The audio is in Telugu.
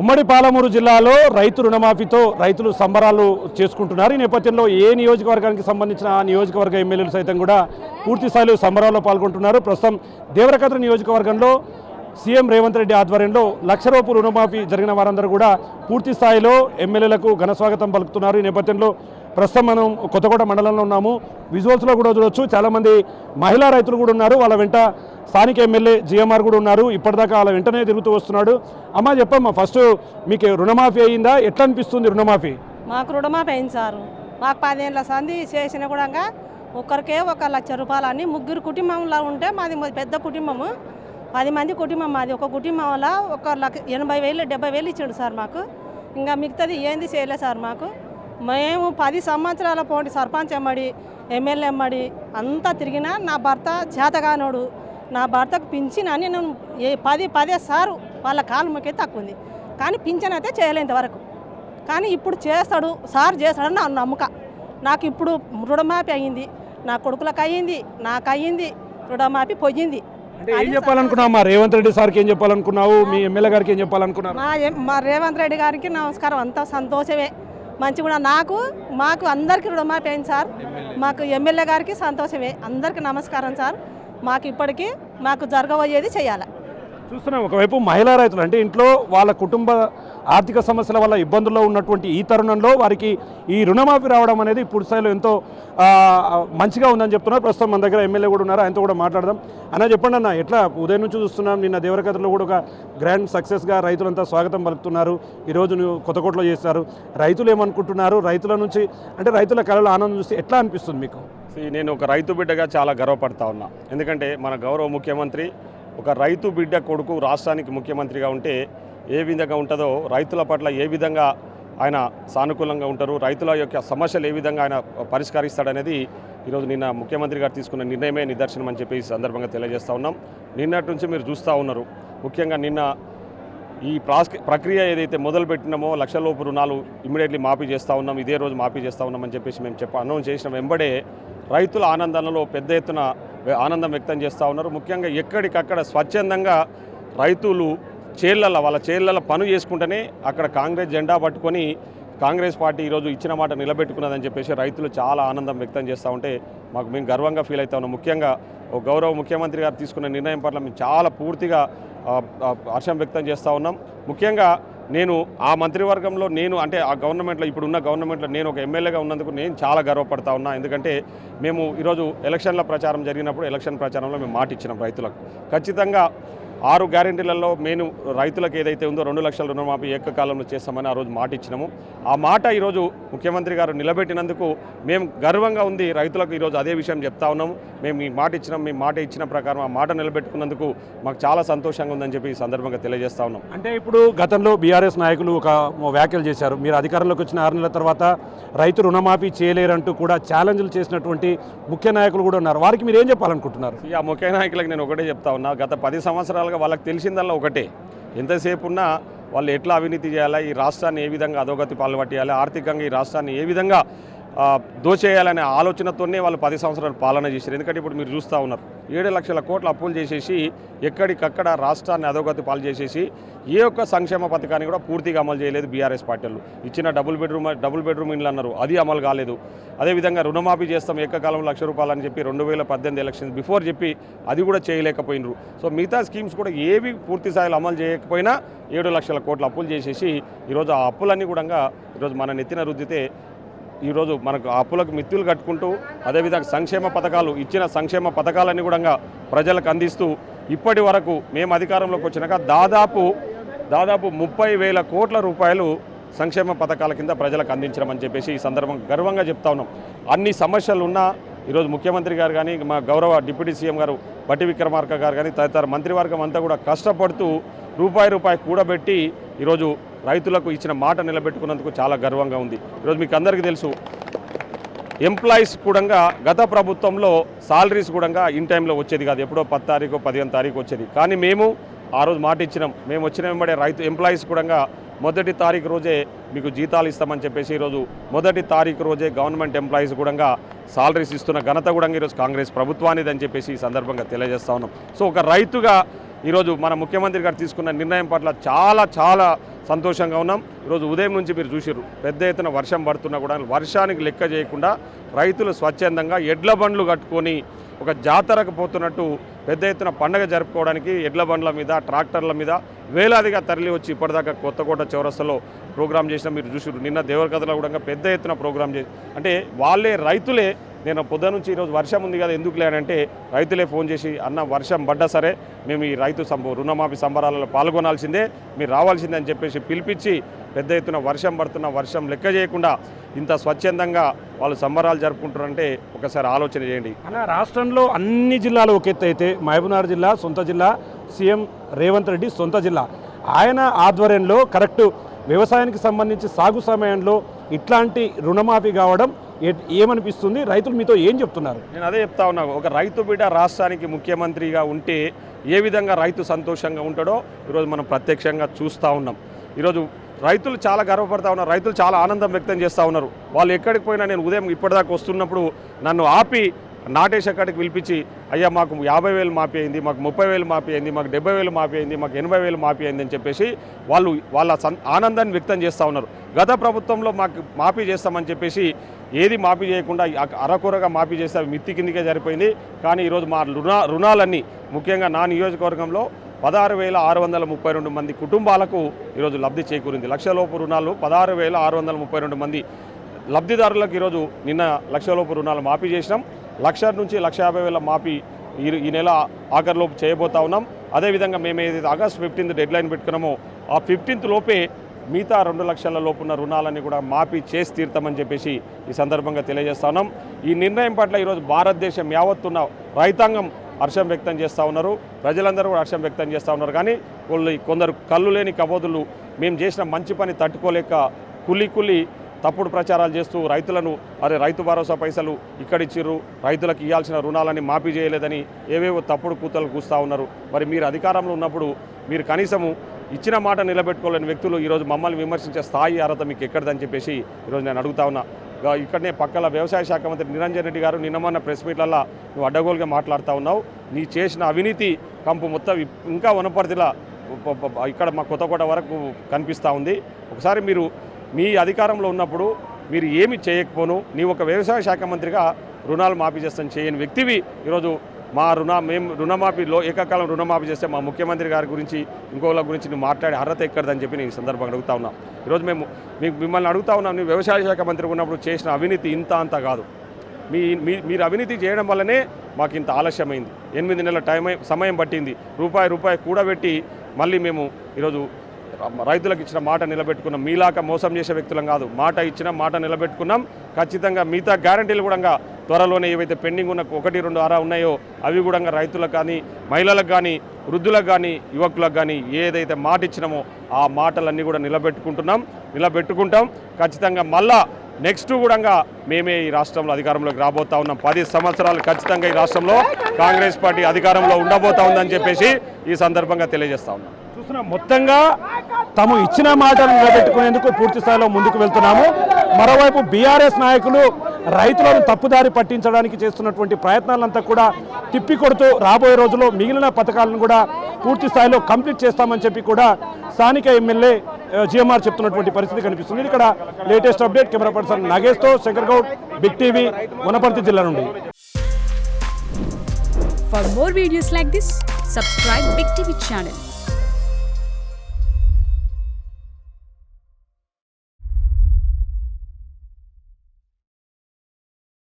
ఉమ్మడి పాలమూరు జిల్లాలో రైతు రుణమాఫీతో రైతులు సంబరాలు చేసుకుంటున్నారు. ఈ నేపథ్యంలో ఏ నియోజకవర్గానికి సంబంధించిన ఆ నియోజకవర్గ ఎమ్మెల్యేలు సైతం కూడా పూర్తి స్థాయిలో సంబరాల్లో పాల్గొంటున్నారు. ప్రస్తుతం దేవరకద్ర నియోజకవర్గంలో సీఎం రేవంత్ రెడ్డి ఆధ్వర్యంలో లక్ష రుణమాఫీ జరిగిన వారందరూ కూడా పూర్తి స్థాయిలో ఎమ్మెల్యేలకు ఘనస్వాగతం పలుకుతున్నారు. ఈ నేపథ్యంలో ప్రస్తుతం మనం కొత్తకోట మండలంలో ఉన్నాము. విజువల్స్లో కూడా చూడవచ్చు, చాలామంది మహిళా రైతులు కూడా ఉన్నారు. వాళ్ళ వెంట స్థానిక ఎమ్మెల్యే జిఎంఆర్ కూడా ఉన్నారు. ఇప్పటిదాకా వాళ్ళ వెంటనే తిరుగుతూ వస్తున్నాడు. అమ్మ చెప్పమ్మా, ఫస్ట్ మీకు రుణమాఫీ అయిందా? ఎట్లా అనిపిస్తుంది రుణమాఫీ? మాకు రుణమాఫీ అయింది సారు. మాకు 10 ఏళ్ళ సంధి చేసిన కూడా ఒక్కరికే 1 లక్ష రూపాయలు అని ముగ్గురు కుటుంబంలో ఉంటే మాది పెద్ద కుటుంబము, 10 మంది కుటుంబం మాది. ఒక కుటుంబంలో 1,80,000 70,000 ఇచ్చాడు సార్ మాకు. ఇంకా మిగతాది ఏంది చేయలేదు సార్ మాకు. మేము 10 సంవత్సరాల పోటీ సర్పంచ్ ఎమ్మడి ఎమ్మెల్యే ఎమ్మడి అంతా తిరిగినా నా భర్త చేతగానోడు. నా భర్తకు పింఛన్ అని నేను 10 సారు వాళ్ళ కాలు మొక్కే తక్కువ ఉంది, కానీ పింఛన్ అయితే చేయలేదు ఇంతవరకు. కానీ ఇప్పుడు చేస్తాడు సార్, చేస్తాడని నా నమ్మకం. నాకు ఇప్పుడు రుణమాఫీ అయ్యింది, నా కొడుకులకు అయ్యింది, నాకు అయ్యింది, రుణమాఫీ పోయింది. అంటే ఏం చెప్పాలనుకున్నావు మా రేవంత్ రెడ్డి సార్కి? ఏం చెప్పాలనుకున్నావు? మీ ఎమ్మెల్యే గారికి ఏం చెప్పాలనుకున్నావు? మా రేవంత్ రెడ్డి గారికి నమస్కారం. అంతా సంతోషమే, మంచిగా మాకు అందరికీ రుణమాఫీ అయింది సార్. మాకు ఎమ్మెల్యే గారికి సంతోషమే, అందరికీ నమస్కారం సార్. మాకు ఇప్పటికీ మాకు జరగబోయేది చేయాలి. చూస్తున్నాం, ఒకవైపు మహిళా రైతులు అంటే ఇంట్లో వాళ్ళ కుటుంబ ఆర్థిక సమస్యల వల్ల ఇబ్బందుల్లో ఉన్నటువంటి ఈ తరుణంలో వారికి ఈ రుణమాఫీ రావడం అనేది పూర్తి స్థాయిలో ఎంతో మంచిగా ఉందని చెప్తున్నారు. ప్రస్తుతం మన దగ్గర ఎమ్మెల్యే కూడా ఉన్నారు, ఆయనతో కూడా మాట్లాడదాం. అన్న చెప్పండి అన్న, ఎట్లా ఉదయం నుంచి చూస్తున్నాం, నిన్న దేవరకద్రలో కూడా ఒక గ్రాండ్ సక్సెస్గా రైతులంతా స్వాగతం పలుకుతున్నారు. ఈరోజు నువ్వు కొత్తకోటలో చేస్తారు. రైతులు ఏమనుకుంటున్నారు? రైతుల నుంచి అంటే రైతుల కళలో ఆనందం చూస్తే ఎట్లా అనిపిస్తుంది మీకు? నేను ఒక రైతు బిడ్డగా చాలా గర్వపడతా ఉన్నా. ఎందుకంటే మన గౌరవ ముఖ్యమంత్రి ఒక రైతు బిడ్డ కొడుకు రాష్ట్రానికి ముఖ్యమంత్రిగా ఉంటే ఏ విధంగా ఉంటుందో, రైతుల పట్ల ఏ విధంగా ఆయన సానుకూలంగా ఉంటారు, రైతుల యొక్క సమస్యలు ఏ విధంగా ఆయన పరిష్కరిస్తాడనేది ఈరోజు నిన్న ముఖ్యమంత్రి గారు తీసుకున్న నిర్ణయమే నిదర్శనం అని చెప్పి ఈ సందర్భంగా తెలియజేస్తూ ఉన్నాం. నిన్నటి నుంచి మీరు చూస్తూ ఉన్నారు, ముఖ్యంగా నిన్న ఈ ప్రక్రియ ఏదైతే మొదలు పెట్టినామో లక్షలోపు రుణాలు ఇమ్మీడియట్లీ మాఫీ చేస్తూ ఉన్నాం, ఇదే రోజు మాఫీ చేస్తూ ఉన్నామని చెప్పేసి మేము అనౌన్స్ చేసిన వెంబడే రైతుల ఆనందంలో పెద్ద ఎత్తున ఆనందం వ్యక్తం చేస్తూ ఉన్నారు. ముఖ్యంగా ఎక్కడికక్కడ స్వచ్ఛందంగా రైతులు వాళ్ళ చేళ్లలో పను చేసుకుంటేనే అక్కడ కాంగ్రెస్ జెండా పట్టుకొని కాంగ్రెస్ పార్టీ ఈరోజు ఇచ్చిన మాట నిలబెట్టుకున్నదని చెప్పేసి రైతులు చాలా ఆనందం వ్యక్తం చేస్తూ ఉంటే మేము గర్వంగా ఫీల్ అవుతా ఉన్నాం. ముఖ్యంగా ఒక గౌరవ ముఖ్యమంత్రి గారు తీసుకున్న నిర్ణయం పట్ల మేము చాలా పూర్తిగా హర్షం వ్యక్తం చేస్తూ ఉన్నాం. ముఖ్యంగా నేను ఆ మంత్రివర్గంలో అంటే ఆ గవర్నమెంట్లో ఇప్పుడున్న గవర్నమెంట్లో నేను ఒక ఎమ్మెల్యేగా ఉన్నందుకు నేను చాలా గర్వపడతా ఉన్నా. ఎందుకంటే మేము ఈరోజు ఎలక్షన్ల ప్రచారం జరిగినప్పుడు ఎలక్షన్ ప్రచారంలో మేము మాట ఇచ్చినాం రైతులకు. ఖచ్చితంగా 6 గ్యారెంటీలలో మేము రైతులకు ఏదైతే ఉందో 2 లక్షల రుణమాఫీ ఏకకాలంలో చేస్తామని ఆ రోజు మాట ఇచ్చినాము. ఆ మాట ఈరోజు ముఖ్యమంత్రి గారు నిలబెట్టినందుకు మేము గర్వంగా ఉంది. రైతులకు ఈరోజు అదే విషయం చెప్తా ఉన్నాము. మేము ఈ మాట ఇచ్చినాం, మేము మాట ఇచ్చిన ప్రకారం ఆ మాట నిలబెట్టుకున్నందుకు మాకు చాలా సంతోషంగా ఉందని చెప్పి ఈ సందర్భంగా తెలియజేస్తా ఉన్నాం. అంటే ఇప్పుడు గతంలో బీఆర్ఎస్ నాయకులు ఒక వ్యాఖ్యలు చేశారు, మీరు అధికారంలోకి వచ్చిన 6 నెలల తర్వాత రైతు రుణమాఫీ చేయలేరంటూ కూడా ఛాలెంజ్లు చేసినటువంటి ముఖ్య నాయకులు కూడా ఉన్నారు. వారికి మీరు ఏం చెప్పాలనుకుంటున్నారు? ఆ ముఖ్య నాయకులకు నేను ఒకటే చెప్తా ఉన్నా, గత 10 సంవత్సరాలుగా వాళ్ళకి తెలిసిందల్లా ఒకటే, ఎంతసేపు ఉన్నా వాళ్ళు ఎట్లా అవినీతి చేయాలా, ఈ రాష్ట్రాన్ని ఏ విధంగా అధోగతి పాల్పట్టాలి, ఆర్థికంగా ఈ రాష్ట్రాన్ని ఏ విధంగా దోచేయాలనే ఆలోచనతోనే వాళ్ళు 10 సంవత్సరాలు పాలన చేశారు. ఎందుకంటే ఇప్పుడు మీరు చూస్తూ ఉన్నారు, 7 లక్షల కోట్ల అప్పులు చేసేసి ఎక్కడికక్కడ రాష్ట్రాన్ని అధోగతి పాలు చేసేసి ఏ ఒక్క సంక్షేమ పథకాన్ని కూడా పూర్తిగా అమలు చేయలేదు బీఆర్ఎస్ పార్టీలు. ఇచ్చిన డబుల్ బెడ్రూమ్ ఇండ్లు అన్నారు, అది అమలు కాలేదు. అదేవిధంగా రుణమాఫీ చేస్తాం ఏకకాలం ₹1,00,000 అని చెప్పి 2018 ఎలక్షన్స్ బిఫోర్ చెప్పి అది కూడా చేయలేకపోయినరు. సో మిగతా స్కీమ్స్ కూడా ఏవి పూర్తి స్థాయిలో అమలు చేయకపోయినా 7 లక్షల కోట్ల అప్పులు చేసేసి ఈరోజు ఆ అప్పులన్నీ కూడా ఈరోజు మన నెత్తిన రుద్దితే ఈరోజు మనకు అప్పులకు మిత్తులు కట్టుకుంటూ అదేవిధంగా సంక్షేమ పథకాలు ఇచ్చిన సంక్షేమ పథకాలన్నీ కూడా ప్రజలకు అందిస్తూ ఇప్పటి వరకు మేము అధికారంలోకి వచ్చినాక దాదాపు 30,000 కోట్ల రూపాయలు సంక్షేమ పథకాల కింద ప్రజలకు అందించడం అని చెప్పేసి ఈ సందర్భం గర్వంగా చెప్తా ఉన్నాం. అన్ని సమస్యలు ఉన్నా ఈరోజు ముఖ్యమంత్రి గారు కానీ మా గౌరవ డిప్యూటీ సీఎం గారు బట్టి విక్రమార్క గారు కానీ తదితర మంత్రివర్గం అంతా కూడా కష్టపడుతూ రూపాయి కూడబెట్టి ఈరోజు రైతులకు ఇచ్చిన మాట నిలబెట్టుకున్నందుకు చాలా గర్వంగా ఉంది. ఈరోజు మీకు అందరికీ తెలుసు, ఎంప్లాయీస్ కూడా గత ప్రభుత్వంలో సాలరీస్ కూడా ఇన్ టైంలో వచ్చేది కాదు, ఎప్పుడో 10 తారీఖు 15 తారీఖు వచ్చేది. కానీ మేము ఆ రోజు మాట ఇచ్చినాం, మేము వచ్చిన వెంబడే రైతు ఎంప్లాయీస్ కూడా 1వ తారీఖు రోజే మీకు జీతాలు ఇస్తామని చెప్పేసి ఈరోజు 1వ తారీఖు రోజే గవర్నమెంట్ ఎంప్లాయీస్ కూడా సాలరీస్ ఇస్తున్న ఘనత కూడా ఈరోజు కాంగ్రెస్ ప్రభుత్వానిది అని చెప్పేసి ఈ సందర్భంగా తెలియజేస్తా ఉన్నాం. సో ఒక రైతుగా ఈరోజు మన ముఖ్యమంత్రి గారు తీసుకున్న నిర్ణయం పట్ల చాలా సంతోషంగా ఉన్నాం. ఈరోజు ఉదయం నుంచి మీరు చూసిర్రు పెద్ద ఎత్తున వర్షం పడుతున్నా కూడా వర్షానికి లెక్క చేయకుండా రైతులు స్వచ్ఛందంగా ఎడ్ల బండ్లు కట్టుకొని ఒక జాతరకు పోతున్నట్టు పెద్ద ఎత్తున పండగ జరుపుకోవడానికి ఎడ్ల బండ్ల మీద ట్రాక్టర్ల మీద వేలాదిగా తరలి వచ్చి ఇప్పటిదాకా కొత్తకోట చౌరస్తాలో ప్రోగ్రాం చేసిన మీరు చూసిర్రు. నిన్న దేవరకథలో కూడా పెద్ద ఎత్తున ప్రోగ్రాం చేసి అంటే వాళ్ళే రైతులే నేను పొద్దు నుంచి ఈరోజు వర్షం ఉంది కదా ఎందుకు లేనంటే రైతులే ఫోన్ చేసి అన్న వర్షం పడ్డా సరే మేము ఈ రైతు రుణమాఫీ సంబరాలలో పాల్గొనాల్సిందే మీరు రావాల్సిందే అని చెప్పేసి పిలిపించి పెద్ద ఎత్తున వర్షం పడుతున్న వర్షం లెక్క చేయకుండా ఇంత స్వచ్ఛందంగా వాళ్ళు సంబరాలు జరుపుకుంటారంటే ఒకసారి ఆలోచన చేయండి. అన్న రాష్ట్రంలో అన్ని జిల్లాలు ఒక ఎత్తు అయితే మహబూబ్నగర్ జిల్లా సొంత జిల్లా, సీఎం రేవంత్ రెడ్డి సొంత జిల్లా, ఆయన ఆధ్వర్యంలో కరెక్టు వ్యవసాయానికి సంబంధించి సాగు సమయంలో ఇట్లాంటి రుణమాఫీ కావడం ఏమనిపిస్తుంది? రైతులు మీతో ఏం చెప్తున్నారు? నేను అదే చెప్తా ఉన్నా, ఒక రైతు బిడ్డ రాష్ట్రానికి ముఖ్యమంత్రిగా ఉంటే ఏ విధంగా రైతు సంతోషంగా ఉంటాడో ఈరోజు మనం ప్రత్యక్షంగా చూస్తూ ఉన్నాం. ఈరోజు రైతులు చాలా గర్వపడతా ఉన్నారు, రైతులు చాలా ఆనందం వ్యక్తం చేస్తూ ఉన్నారు. వాళ్ళు ఎక్కడికి పోయినా నేను ఉదయం ఇప్పటిదాకా వస్తున్నప్పుడు నన్ను ఆపి నాటేష్ అక్కడికి పిలిపించి అయ్యా మాకు 50,000 మాఫీ అయింది, మాకు 30,000 మాఫీ అయింది, మాకు 70,000 మాఫీ అయింది, మాకు 80,000 మాఫీ అయింది అని చెప్పేసి వాళ్ళు వాళ్ళ ఆనందాన్ని వ్యక్తం చేస్తూ ఉన్నారు. గత ప్రభుత్వంలో మాకు మాఫీ చేస్తామని చెప్పేసి ఏది మాఫీ చేయకుండా అరకొరగా మాఫీ చేస్తే అవి మిత్తి కిందికే సరిపోయింది. కానీ ఈరోజు మా రుణాలన్నీ ముఖ్యంగా నా నియోజకవర్గంలో 16,632 మంది కుటుంబాలకు ఈరోజు లబ్ధి చేకూరింది. లక్షలోపు రుణాలు 16,632 మంది లబ్ధిదారులకు ఈరోజు నిన్న లక్షలోపు రుణాలు మాఫీ చేసినాం. 1,00,000 నుంచి 1,50,000 మాఫీ ఈ నెల ఆఖరిలోపు చేయబోతా ఉన్నాం. అదేవిధంగా మేము ఏదైతే ఆగస్ట్ 15 డెడ్లైన్ పెట్టుకున్నామో ఆ 15 లోపే మిగతా 2 లక్షల లోపు ఉన్న రుణాలన్నీ కూడా మాఫీ చేసి తీరుతామని చెప్పేసి ఈ సందర్భంగా తెలియజేస్తా ఉన్నాం. ఈ నిర్ణయం పట్ల ఈరోజు భారతదేశం యావత్తున్న రైతాంగం హర్షం వ్యక్తం చేస్తూ ఉన్నారు, ప్రజలందరూ కూడా హర్షం వ్యక్తం చేస్తూ ఉన్నారు. కానీ కొందరు కళ్ళు లేని కబోదులు మేము చేసిన మంచి పని తట్టుకోలేక కుల్లి తప్పుడు ప్రచారాలు చేస్తూ రైతులను రైతు భరోసా పైసలు ఇక్కడిచ్చిర్రు, రైతులకు ఇవ్వాల్సిన రుణాలని మాఫీ చేయలేదని ఏవేవో తప్పుడు కూతలు కూస్తూ ఉన్నారు. మరి మీరు అధికారంలో ఉన్నప్పుడు మీరు కనీసము ఇచ్చిన మాట నిలబెట్టుకోలేని వ్యక్తులు ఈరోజు మమ్మల్ని విమర్శించే స్థాయి అర్హత మీకు ఎక్కడిదని చెప్పేసి ఈరోజు నేను అడుగుతా ఉన్నా. ఇక్కడనే పక్కల వ్యవసాయ శాఖ మంత్రి నిరంజన్ రెడ్డి గారు నిన్నమన్న ప్రెస్ మీట్లల్లో నువ్వు అడ్డగోలుగా మాట్లాడుతూ ఉన్నావు, నీ చేసిన అవినీతి కంపు మొత్తం ఇంకా వనపర్తిలా ఇక్కడ మా కొత్తకోట వరకు కనిపిస్తూ ఉంది. ఒకసారి మీరు మీ అధికారంలో ఉన్నప్పుడు మీరు ఏమి చేయకపోను, నీ ఒక వ్యవసాయ శాఖ మంత్రిగా రుణాలు మాఫీ చేస్తాను చేయని వ్యక్తివి ఈరోజు మేము రుణమాఫీలో ఏకకాలం రుణమాఫీ చేస్తే మా ముఖ్యమంత్రి గారి గురించి ఇంకోళ్ళ గురించి నువ్వు మాట్లాడే అర్హత ఎక్కడదని చెప్పి నేను ఈ సందర్భంగా అడుగుతా ఉన్నాం. ఈరోజు మిమ్మల్ని అడుగుతా ఉన్నాం, నీ వ్యవసాయ శాఖ మంత్రి ఉన్నప్పుడు చేసిన అవినీతి ఇంత కాదు, మీరు అవినీతి చేయడం వల్లనే మాకు ఇంత ఆలస్యమైంది. 8 నెలల సమయం పట్టింది. రూపాయి కూడబెట్టి మళ్ళీ మేము ఈరోజు రైతులకు ఇచ్చిన మాట నిలబెట్టుకున్నాం. మీలాక మోసం చేసే వ్యక్తులం కాదు, మాట ఇచ్చిన మాట నిలబెట్టుకున్నాం. ఖచ్చితంగా మిగతా గ్యారంటీలు కూడా త్వరలోనే ఏవైతే పెండింగ్ ఉన్న 1-2 ఆరా ఉన్నాయో అవి కూడా రైతులకు కానీ, మహిళలకు కానీ, వృద్ధులకు కానీ, యువకులకు కానీ ఏదైతే మాట ఇచ్చినామో ఆ మాటలన్నీ కూడా నిలబెట్టుకుంటాం. ఖచ్చితంగా మళ్ళా నెక్స్ట్ కూడా మేమే ఈ రాష్ట్రంలో అధికారంలోకి రాబోతా ఉన్నాం. 10 సంవత్సరాలు ఖచ్చితంగా ఈ రాష్ట్రంలో కాంగ్రెస్ పార్టీ అధికారంలో ఉండబోతా ఉందని చెప్పేసి ఈ సందర్భంగా తెలియజేస్తా ఉన్నాం. చూస్తున్నా మొత్తంగా తాము ఇచ్చిన మాటలు నిలబెట్టుకునేందుకు పూర్తి స్థాయిలో ముందుకు వెళ్తున్నాము. మరోవైపు బీఆర్ఎస్ నాయకులు రైతులను తప్పుదారి పట్టించడానికి చేస్తున్నటువంటి ప్రయత్నాలంతా కూడా తిప్పికొడుతూ రాబోయే రోజుల్లో మిగిలిన పథకాలను కూడా పూర్తి స్థాయిలో కంప్లీట్ చేస్తామని చెప్పి కూడా స్థానిక ఎమ్మెల్యే జిఎంఆర్ చెప్తున్నటువంటి పరిస్థితి కనిపిస్తుంది. ఇక్కడ లేటెస్ట్ అప్డేట్ కెమెరా పర్సన్ నాగేష్తో శంకర్ గౌడ్, బిగ్ టీవీ, వనపర్తి జిల్లా నుండి. For more videos like this, subscribe Big TV channel.